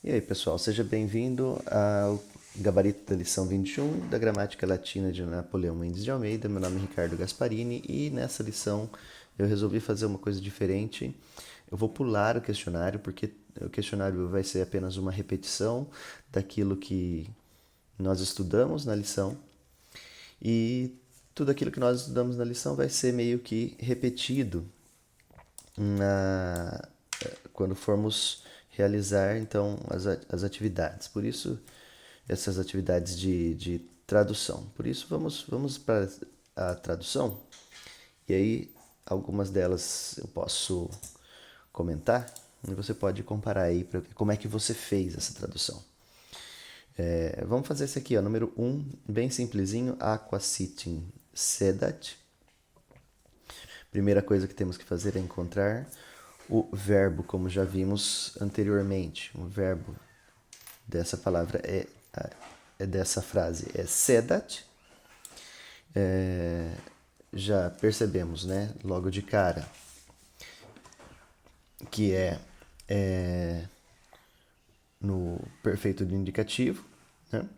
E aí, pessoal, seja bem-vindo ao gabarito da lição 21 da gramática latina de Napoleão Mendes de Almeida. Meu nome é Ricardo Gasparini e nessa lição eu resolvi fazer uma coisa diferente. Eu vou pular o questionário porque o questionário vai ser apenas uma repetição daquilo que nós estudamos na lição e tudo aquilo que nós estudamos na lição vai ser meio que repetido na, quando formos realizar então as atividades. Por isso, essas atividades de tradução. Por isso, vamos para a tradução. E aí, algumas delas eu posso comentar e você pode comparar aí para ver como é que você fez essa tradução. Vamos fazer esse aqui, ó, número 1, bem simplesinho, aqua sitting sedat. Primeira coisa que temos que fazer é encontrar o verbo, como já vimos anteriormente. O verbo dessa palavra é dessa frase é sedat. Já percebemos, né, logo de cara, que é no perfeito do indicativo, né?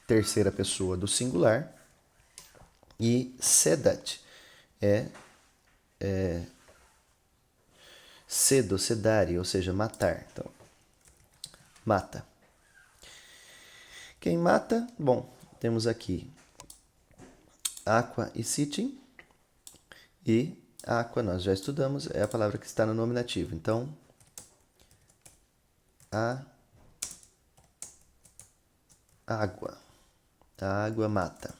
Terceira pessoa do singular, e sedat é cedo, sedare, ou seja, matar. Então, mata. Quem mata? Bom, temos aqui aqua e sitting. E aqua, nós já estudamos, é a palavra que está no nominativo. Então, a água. A água mata.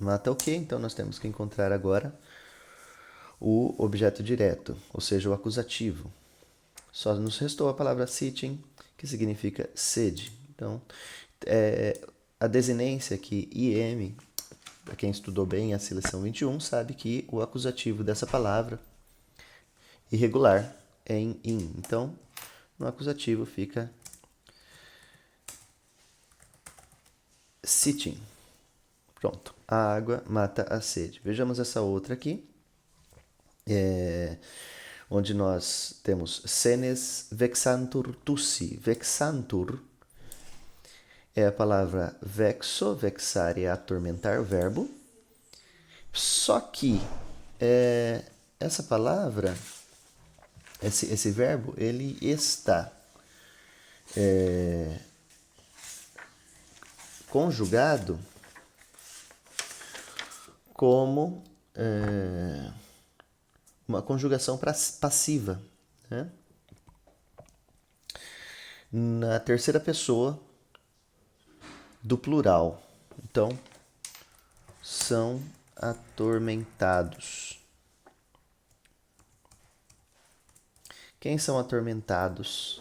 Mata o quê? Então, nós temos que encontrar agora o objeto direto, ou seja, o acusativo. Só nos restou a palavra sitting, que significa sede. Então, a desinência aqui, IM, para quem estudou bem a seleção 21, sabe que o acusativo dessa palavra, irregular, é em in. Então, no acusativo fica sitting. Pronto. A água mata a sede. Vejamos essa outra aqui. Onde nós temos senes vexantur tussi. Vexantur é a palavra vexo, vexar é atormentar, o verbo. Só que essa palavra, esse verbo, ele está conjugado como uma conjugação passiva, né? Na terceira pessoa do plural. Então, são atormentados. Quem são atormentados?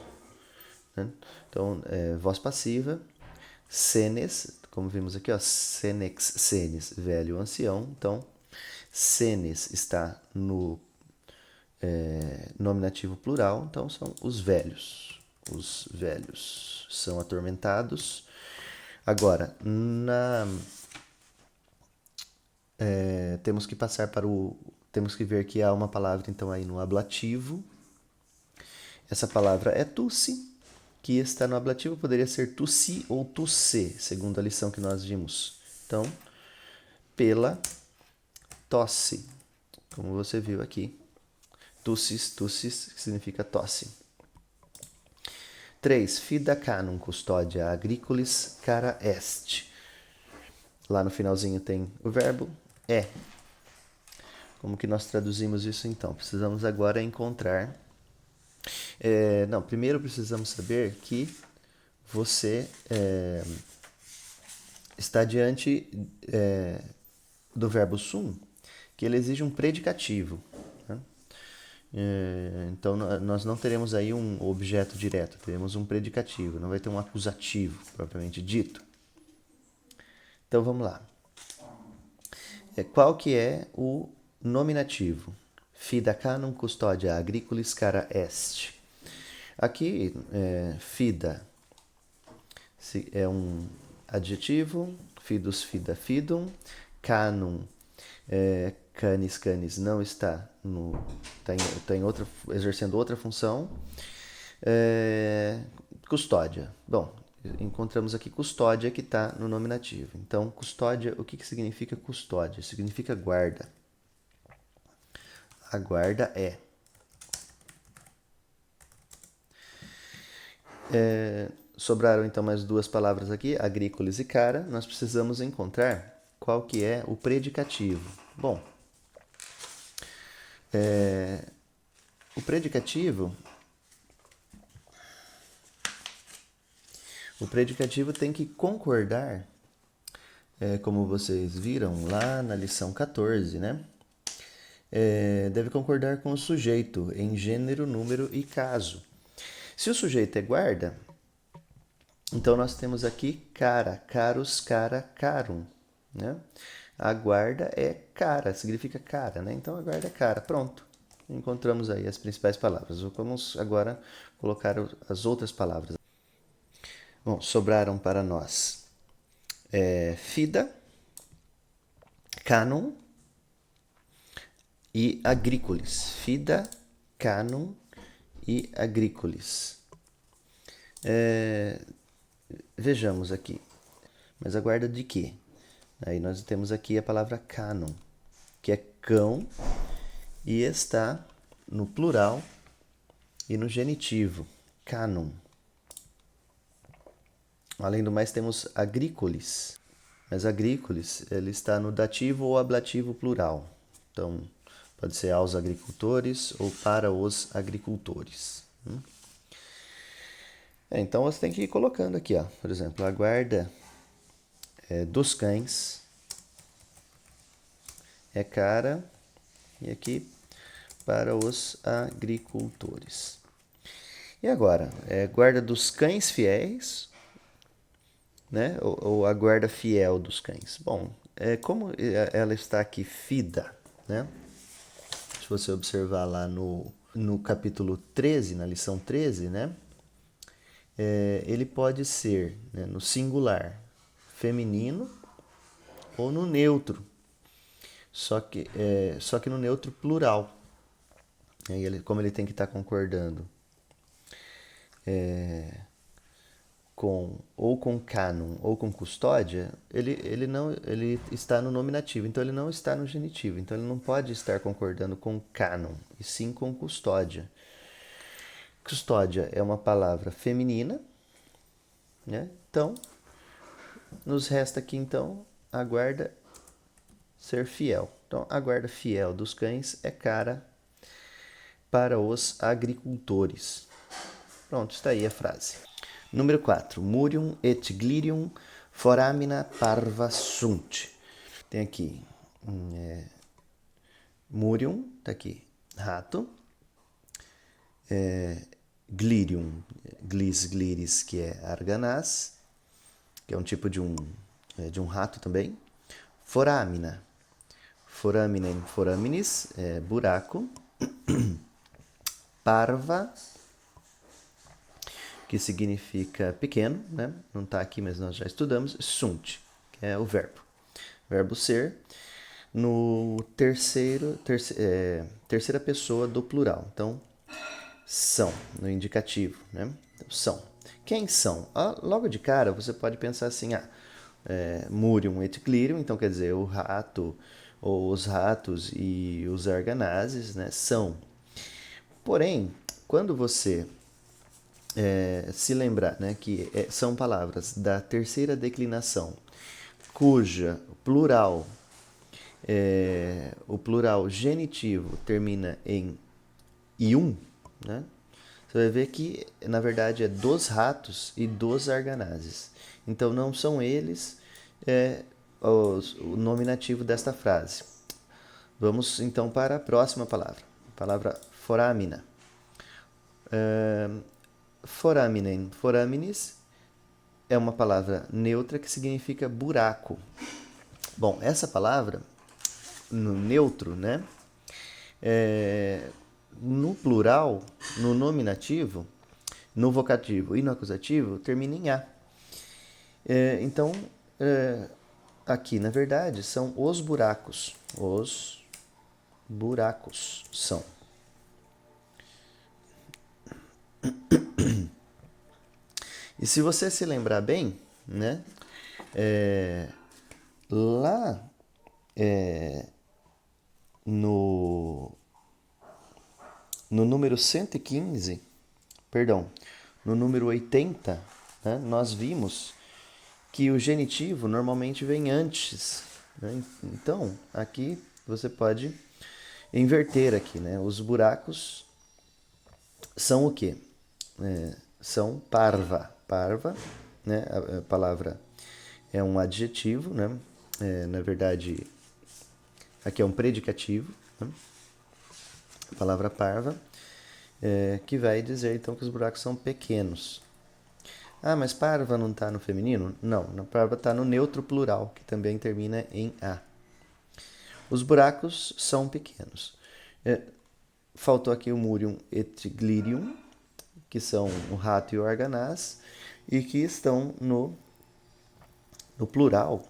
Né? Então, voz passiva, senes, como vimos aqui, ó, senex, senes, velho, ancião. Então, senes está no nominativo plural, então são os velhos. Os velhos são atormentados. Agora, temos que passar para o. Temos que ver que há uma palavra então aí no ablativo. Essa palavra é tussi, que está no ablativo, poderia ser tussi ou tusse, segundo a lição que nós vimos. Então, pela tosse, como você viu aqui. Tussis, tussis, que significa tosse. 3. Fida canum custodia agricolis cara est. Lá no finalzinho tem o verbo é. Como que nós traduzimos isso então? Precisamos agora encontrar. Não, primeiro precisamos saber que você está diante do verbo sum, que ele exige um predicativo. Né? Então, nós não teremos aí um objeto direto, teremos um predicativo, não vai ter um acusativo propriamente dito. Então, vamos lá. Qual que é o nominativo? Fida canum custodia agricolis cara est. Aqui, fida é um adjetivo, fidus, fida, fidum. Canum, canis, canis não está no, está em outra, exercendo outra função. Custódia. Bom, encontramos aqui custódia que está no nominativo. Então, custódia, o que significa custódia? Significa guarda. A guarda é. Sobraram então mais duas palavras aqui, agrícolas e cara. Nós precisamos encontrar qual que é o predicativo. Bom, o predicativo tem que concordar, como vocês viram lá na lição 14, né? Deve concordar com o sujeito em gênero, número e caso. Se o sujeito é guarda, então nós temos aqui cara, caros, cara, carum, né? A guarda é cara, significa cara, né? Então a guarda é cara, pronto. Encontramos aí as principais palavras. Vamos agora colocar as outras palavras. Bom, sobraram para nós fida, canon e agrícolis. Fida, canon e agrícolis. Vejamos aqui. Mas a guarda de quê? Aí nós temos aqui a palavra canon, que é cão e está no plural e no genitivo. Canon. Além do mais, temos agrícolis. Mas agrícolis, ele está no dativo ou ablativo plural. Então, pode ser aos agricultores ou para os agricultores. Então, você tem que ir colocando aqui, ó. Por exemplo, a guarda dos cães é cara e aqui para os agricultores. E agora, guarda dos cães fiéis, né? Ou a guarda fiel dos cães. Bom, como ela está aqui fida, né? Se você observar lá no capítulo 13, na lição 13, né? Ele pode ser, né, no singular feminino ou no neutro, só que no neutro plural. Como ele tem que estar concordando com canon ou com custódia, ele está no nominativo, então ele não está no genitivo, então ele não pode estar concordando com canon, e sim com custódia. Custódia é uma palavra feminina, né? Então, nos resta aqui então a guarda ser fiel. Então, a guarda fiel dos cães é cara para os agricultores. Pronto, está aí a frase. Número 4. Murium et glirium foramina parva sunt. Tem aqui Murium, tá aqui, rato. Glirium, glis gliris, que é arganaz, que é um tipo de um rato também. Foramina, foraminem, foraminis, buraco. Parva, que significa pequeno, né? Não está aqui, mas nós já estudamos. Sunt, que é o verbo ser, no terceira pessoa do plural. Então, são, no indicativo, né? Então, são. Quem são? Logo de cara, você pode pensar assim, Murium et glirium, então quer dizer, o rato, ou os ratos e os arganazes, né? São. Porém, quando você se lembrar, né, que são palavras da terceira declinação, cuja plural, o plural genitivo termina em ium, né? Você vai ver que, na verdade, é dos ratos e dos arganazes. Então, não são eles o nominativo desta frase. Vamos, então, para a próxima palavra. A palavra foramina. Foraminem, foraminis é uma palavra neutra que significa buraco. Bom, essa palavra, no neutro, né? No plural, no nominativo, no vocativo e no acusativo, termina em A. Então, aqui, na verdade, são os buracos. Os buracos são. E se você se lembrar bem, né? Lá no, no número 115, perdão, no número 80, né, nós vimos que o genitivo normalmente vem antes. Né? Então, aqui você pode inverter aqui, né? Os buracos são o quê? São parva. Parva, né? A palavra é um adjetivo, né? Na verdade, aqui é um predicativo, né? A palavra parva, que vai dizer então que os buracos são pequenos. Ah, mas parva não está no feminino? Não, a parva está no neutro plural, que também termina em A. Os buracos são pequenos. Faltou aqui o murium et glirium, que são o rato e o arganaz, e que estão no plural,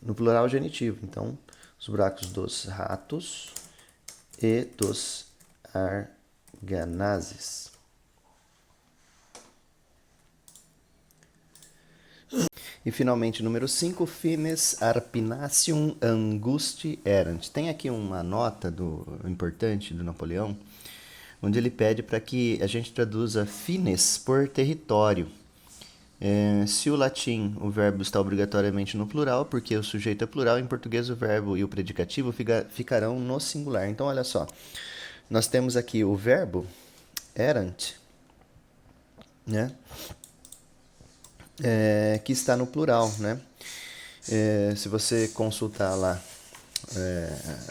no plural genitivo. Então, os buracos dos ratos e dos arganazes. E finalmente, número 5, Finis Arpinacium Angusti Erant. Tem aqui uma nota importante do Napoleão, onde ele pede para que a gente traduza finis por território. Se o latim, o verbo está obrigatoriamente no plural, porque o sujeito é plural, em português o verbo e o predicativo ficarão no singular. Então, olha só, nós temos aqui o verbo erant, né? Que está no plural, né? Se você consultar lá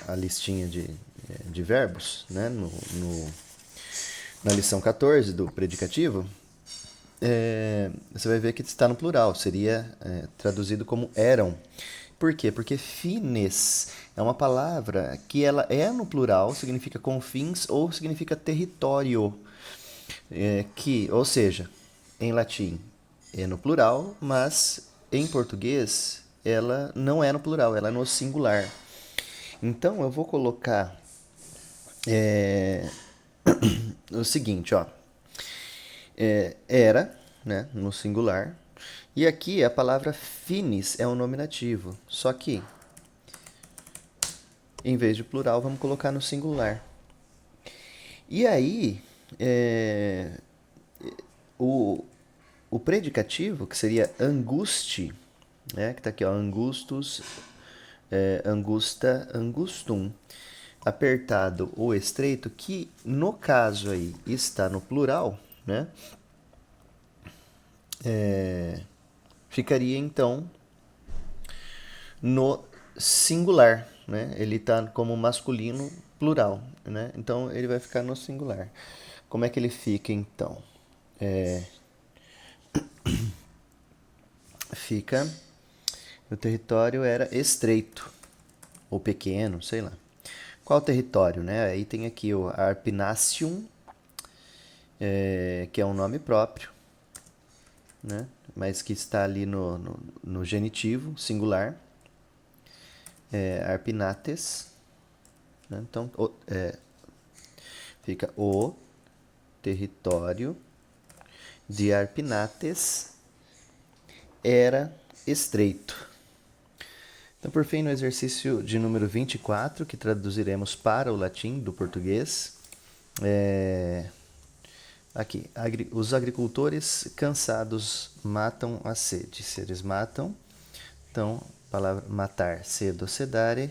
a listinha de verbos, né? Na lição 14 do predicativo, você vai ver que está no plural, seria traduzido como eram. Por quê? Porque fines é uma palavra que ela é no plural, significa confins ou significa território. Ou seja, em latim é no plural, mas em português ela não é no plural, ela é no singular. Então eu vou colocar o seguinte, ó. Era, né, no singular. E aqui a palavra finis é um nominativo. Só que, em vez de plural, vamos colocar no singular. E aí, o predicativo, que seria angusti, né, que está aqui, ó, angustus, angusta, angustum, apertado ou estreito, que no caso aí está no plural, né? Ficaria então no singular, né? Ele está como masculino plural, né? Então ele vai ficar no singular. Como é que ele fica então? Fica, o território era estreito ou pequeno, sei lá. Qual território, né? Aí tem aqui o Arpinacium, que é um nome próprio, né? Mas que está ali no genitivo, singular. Arpinates, né? Então, fica o território de Arpinates era estreito. Então, por fim, no exercício de número 24, que traduziremos para o latim do português, aqui, os agricultores cansados matam a sede. Se eles matam, então, a palavra matar, cedo, sedare,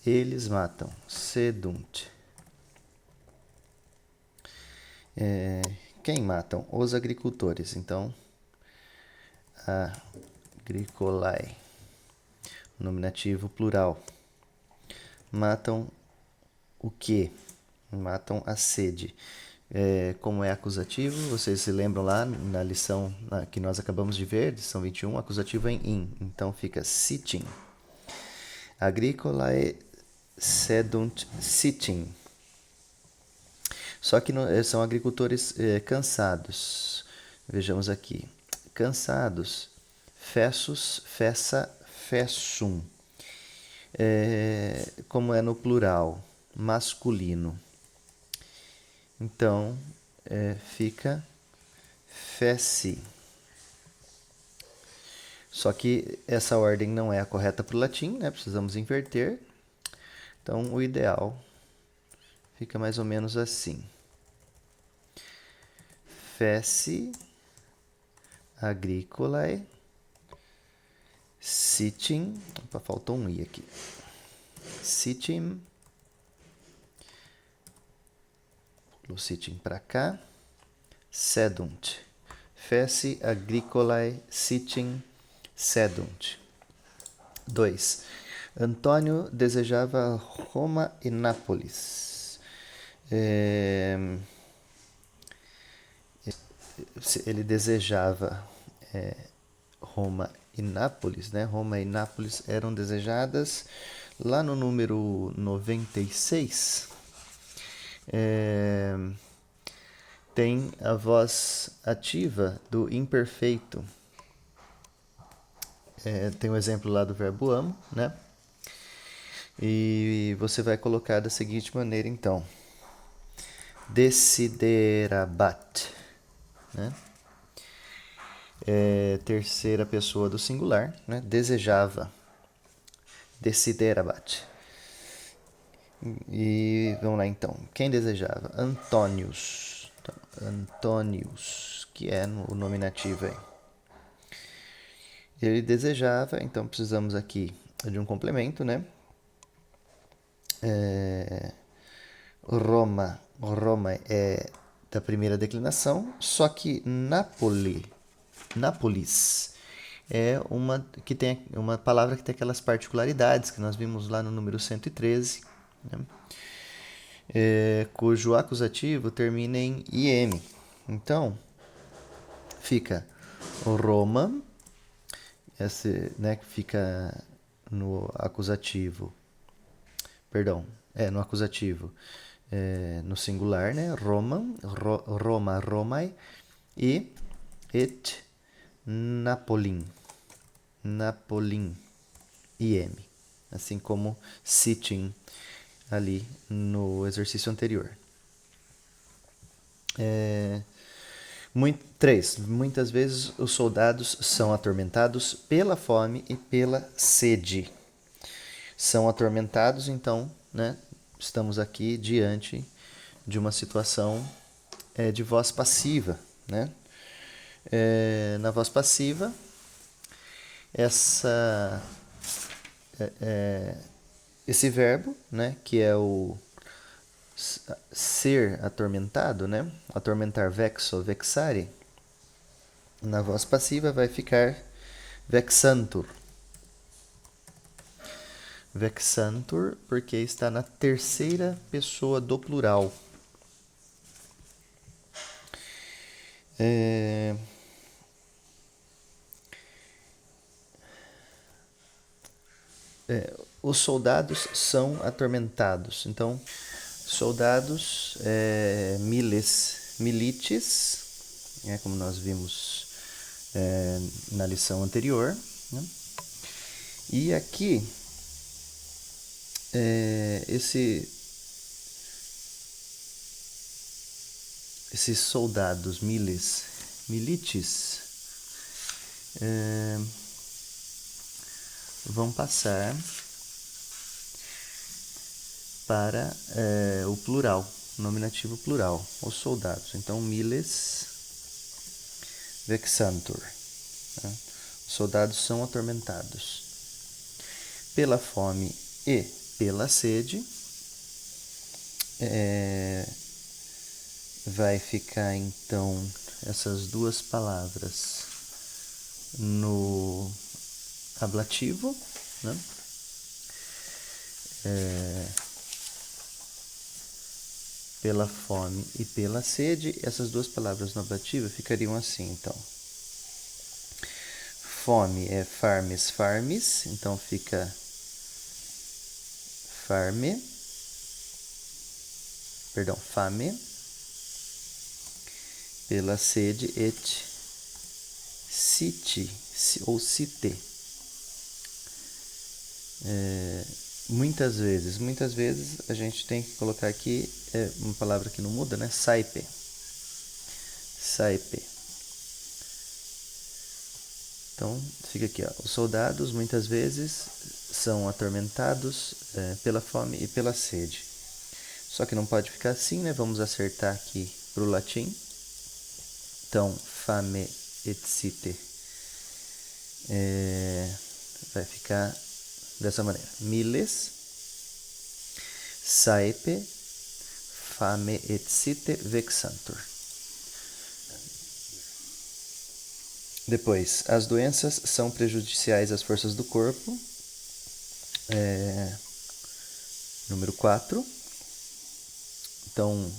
eles matam, sedunt. Quem matam? Os agricultores. Então, agricolae, nominativo plural. Matam o quê? Matam a sede. Como é acusativo, vocês se lembram lá na lição que nós acabamos de ver, lição 21, acusativo é em in. Então fica sitting. Agricolae sedunt sitting. Só que são agricultores cansados. Vejamos aqui. Cansados. Fessus, fessa, fessum. Como é no plural, masculino. Então, fica fesse. Só que essa ordem não é a correta para o latim, né? Precisamos inverter. Então, o ideal fica mais ou menos assim. Feci agricolae sitim. Opa, faltou um i aqui. Sitim. O sitim para cá. Sedunt. Feci agricolae sitim sedunt. 2. Antônio desejava Roma e Nápoles. Ele desejava Roma e Nápoles, né? Roma e Nápoles eram desejadas. Lá no número 96, tem a voz ativa do imperfeito. Tem o exemplo lá do verbo amo, né? E você vai colocar da seguinte maneira, então. Desiderabat, né? Terceira pessoa do singular, né? Desejava. Desiderabat. E vamos lá então. Quem desejava? Antônios. Antônios, que é o nominativo aí. Ele desejava, então precisamos aqui de um complemento, né? Roma. Roma é da primeira declinação, só que Nápoles é uma palavra que tem aquelas particularidades que nós vimos lá no número 113, né? Cujo acusativo termina em IM. Então, fica Roma, né, que fica no acusativo, perdão, no acusativo, no singular, né, Roma, Romae, e et Napolin, IM, assim como sitim ali no exercício anterior. 3. Muitas vezes os soldados são atormentados pela fome e pela sede. São atormentados, então, né, estamos aqui diante de uma situação de voz passiva, né? Na voz passiva, esse verbo, né, que é o ser atormentado, né? Atormentar, vexo, vexare. Na voz passiva vai ficar vexantur. Vexantur, porque está na terceira pessoa do plural. Os soldados são atormentados. Então, soldados, miles, milites, como nós vimos na lição anterior, né? E aqui, esses soldados, miles, milites, vão passar para o plural, nominativo plural, os soldados. Então, miles vexantur. Né? Os soldados são atormentados pela fome e pela sede. Vai ficar, então, essas duas palavras no ablativo, né? Pela fome e pela sede, essas duas palavras no ablativo ficariam assim, então. Fome é farmes, farmes, então fica fame, pela sede et cite, ou cite. Muitas vezes a gente tem que colocar aqui uma palavra que não muda, né? Saipe. Então, fica aqui, ó. Os soldados muitas vezes são atormentados pela fome e pela sede. Só que não pode ficar assim, né? Vamos acertar aqui para o latim. Então, fame et site vai ficar dessa maneira. Miles, saepe, fame et site vexantur. Depois, as doenças são prejudiciais às forças do corpo. Número 4. Então,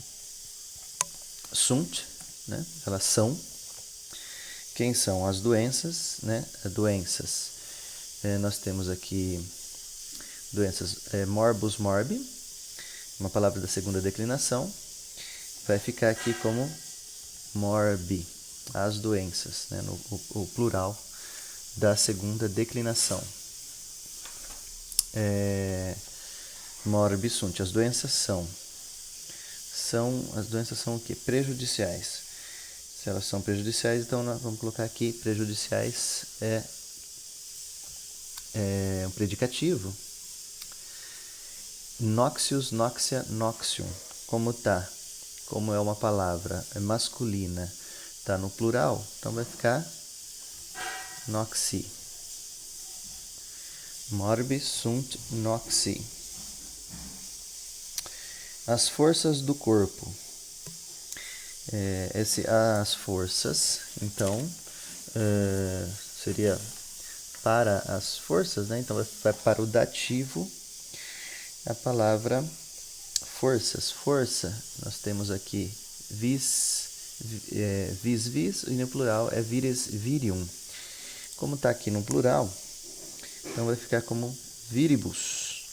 sunt, né? Elas são. Quem são as doenças, né? Doenças. Nós temos aqui doenças morbus morbi, uma palavra da segunda declinação. Vai ficar aqui como morbi, as doenças, né? O plural da segunda declinação. Morbi sunt, as doenças são. As doenças são o quê? Prejudiciais. Se elas são prejudiciais, então nós vamos colocar aqui prejudiciais é um predicativo. Noxius, noxia, noxium. Como é uma palavra masculina, está no plural, então vai ficar noxi. Morbi sunt noxi. As forças do corpo. As forças, então, seria para as forças, né? Então vai para o dativo a palavra forças. Força, nós temos aqui vis, e no plural é vires, virium. Como está aqui no plural, então vai ficar como viribus.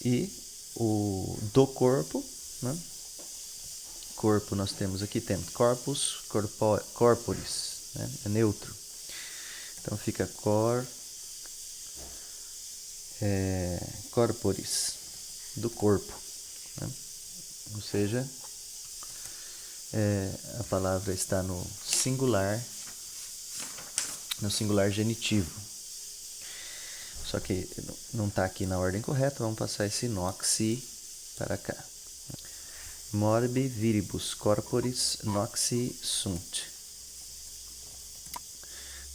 E o do corpo, né? Corpo nós temos aqui, temos corpus, corporis, né? É neutro. Então fica corporis, do corpo, né? Ou seja, a palavra está no singular genitivo. Só que não está aqui na ordem correta, vamos passar esse noxi para cá. Morbi viribus corporis noxi sunt.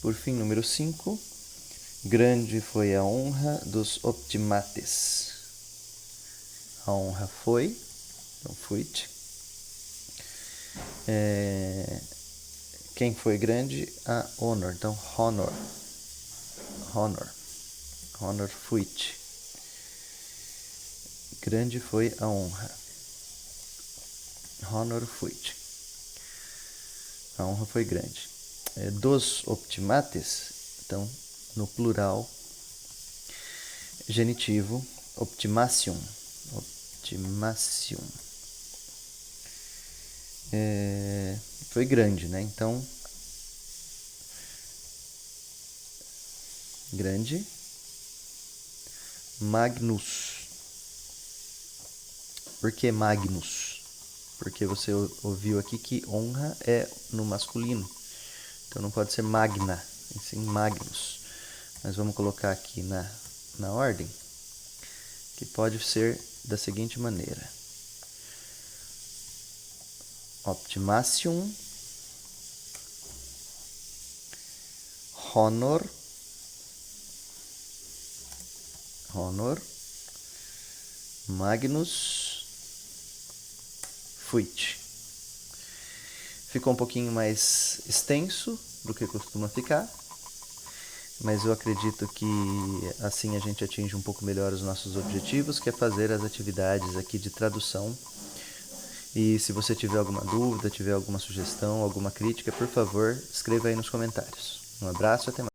Por fim, número 5. Grande foi a honra dos optimates. A honra foi, então fuit. Quem foi grande? A honor, então honor. Honor fuit. Grande foi a honra. Honor fuit. A honra foi grande. Dos optimates, então, no plural, genitivo, optimatium. Foi grande, né? Então, grande. Magnus. Por que Magnus? Porque você ouviu aqui que honra é no masculino. Então não pode ser magna, e sim magnus. Mas vamos colocar aqui na ordem, que pode ser da seguinte maneira. Optimatium, honor, magnus, fuit. Ficou um pouquinho mais extenso do que costuma ficar, mas eu acredito que assim a gente atinge um pouco melhor os nossos objetivos, que é fazer as atividades aqui de tradução. E se você tiver alguma dúvida, tiver alguma sugestão, alguma crítica, por favor, escreva aí nos comentários. Um abraço e até mais.